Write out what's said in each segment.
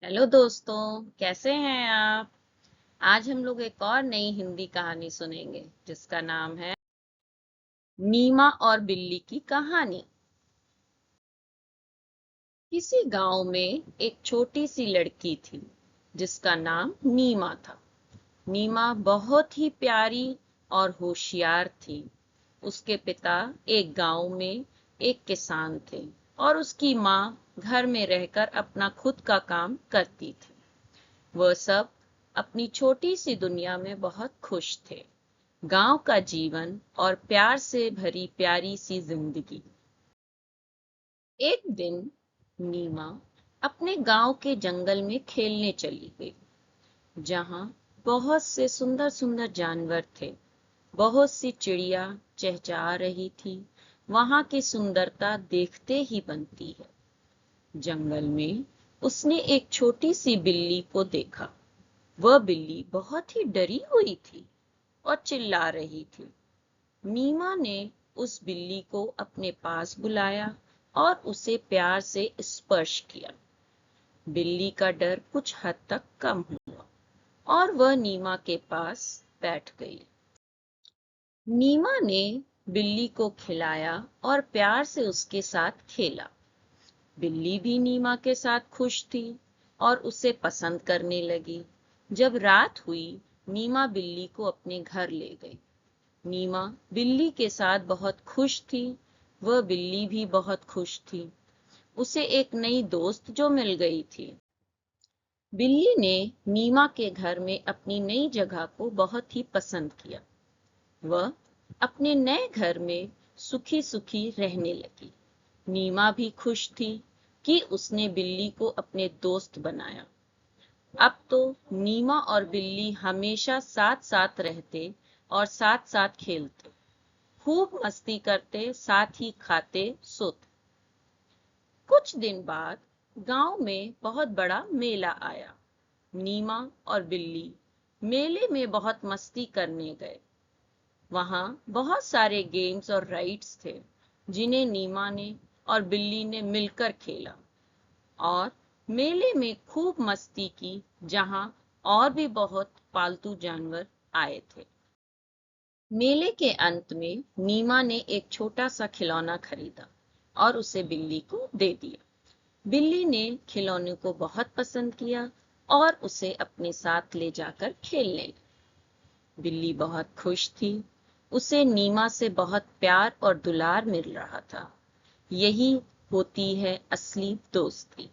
Hello दोस्तों, कैसे हैं आप। आज हम लोग एक और नई हिंदी कहानी सुनेंगे जिसका नाम है नीमा और बिल्ली की कहानी। किसी गांव में एक छोटी सी लड़की थी जिसका नाम नीमा था। नीमा बहुत ही प्यारी और होशियार थी। उसके पिता एक गांव में एक किसान थे और उसकी माँ घर में रहकर अपना खुद का काम करती थी। वह सब अपनी छोटी सी दुनिया में बहुत खुश थे। गांव का जीवन और प्यार से भरी प्यारी सी जिंदगी। एक दिन नीमा अपने गांव के जंगल में खेलने चली गई, जहां बहुत से सुंदर सुंदर जानवर थे। बहुत सी चिड़िया चहचहा रही थी। वहां की सुंदरता देखते ही बनती है। जंगल में उसने एक छोटी सी बिल्ली को देखा। वह बिल्ली बहुत ही डरी हुई थी और चिल्ला रही थी। नीमा ने उस बिल्ली को अपने पास बुलाया और उसे प्यार से स्पर्श किया। बिल्ली का डर कुछ हद तक कम हुआ और वह नीमा के पास बैठ गई। नीमा ने बिल्ली को खिलाया और प्यार से उसके साथ खेला। बिल्ली भी नीमा के साथ खुश थी और उसे पसंद करने लगी। जब रात हुई, नीमा बिल्ली को अपने घर ले गई। नीमा बिल्ली के साथ बहुत खुश थी। वह बिल्ली भी बहुत खुश थी। उसे एक नई दोस्त जो मिल गई थी। बिल्ली ने नीमा के घर में अपनी नई जगह को बहुत ही पसंद किया। वह अपने नए घर में सुखी सुखी रहने लगी। नीमा भी खुश थी कि उसने बिल्ली को अपने दोस्त बनाया। अब तो नीमा और बिल्ली हमेशा साथ साथ रहते और साथ साथ खेलते, खूब मस्ती करते, साथ ही खाते सोते। कुछ दिन बाद गांव में बहुत बड़ा मेला आया। नीमा और बिल्ली मेले में बहुत मस्ती करने गए। वहां बहुत सारे गेम्स और राइड्स थे जिन्हें नीमा ने और बिल्ली ने मिलकर खेला और मेले में खूब मस्ती की, जहां और भी बहुत पालतू जानवर आए थे। मेले के अंत में नीमा ने एक छोटा सा खिलौना खरीदा और उसे बिल्ली को दे दिया। बिल्ली ने खिलौने को बहुत पसंद किया और उसे अपने साथ ले जाकर खेलने लगी। बिल्ली बहुत खुश थी। उसे नीमा से बहुत प्यार और दुलार मिल रहा था। यही होती है असली दोस्ती।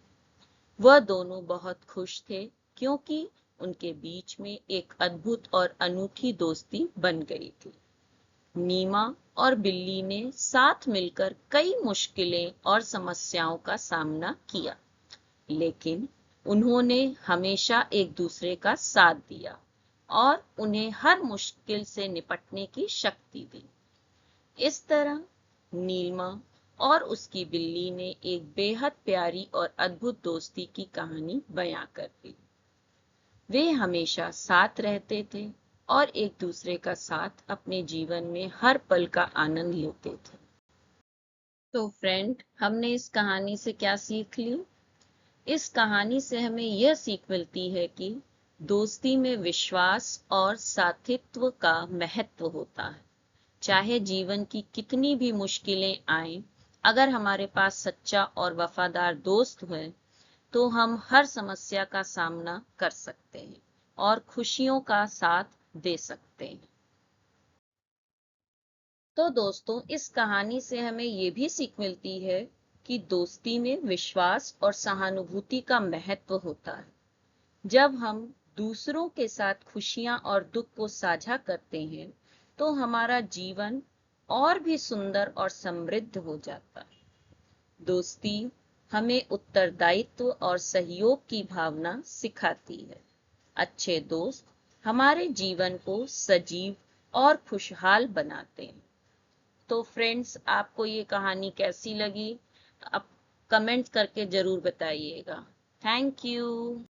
वह दोनों बहुत खुश थे क्योंकि उनके बीच में एक अद्भुत और अनूठी दोस्ती बन गई थी। नीमा और बिल्ली ने साथ मिलकर कई मुश्किलें और समस्याओं का सामना किया, लेकिन उन्होंने हमेशा एक दूसरे का साथ दिया और उन्हें हर मुश्किल से निपटने की शक्ति दी। इस तरह नीलमा और उसकी बिल्ली ने एक बेहद प्यारी और अद्भुत दोस्ती की कहानी बयां कर दी। वे हमेशा साथ रहते थे और एक दूसरे का साथ अपने जीवन में हर पल का आनंद लेते थे। तो फ्रेंड, हमने इस कहानी से क्या सीख ली। इस कहानी से हमें यह सीख मिलती है कि दोस्ती में विश्वास और साथित्व का महत्व होता है। चाहे जीवन की कितनी भी मुश्किलें आए, अगर हमारे पास सच्चा और वफादार दोस्त है तो हम हर समस्या का सामना कर सकते हैं और खुशियों का साथ दे सकते हैं। तो दोस्तों, इस कहानी से हमें ये भी सीख मिलती है कि दोस्ती में विश्वास और सहानुभूति का महत्व होता है। जब हम दूसरों के साथ खुशियां और दुख को साझा करते हैं तो हमारा जीवन और भी सुंदर और समृद्ध हो जाता है। दोस्ती हमें उत्तरदायित्व और सहयोग की भावना सिखाती है। अच्छे दोस्त हमारे जीवन को सजीव और खुशहाल बनाते हैं। तो फ्रेंड्स, आपको ये कहानी कैसी लगी? आप कमेंट करके जरूर बताइएगा। Thank you.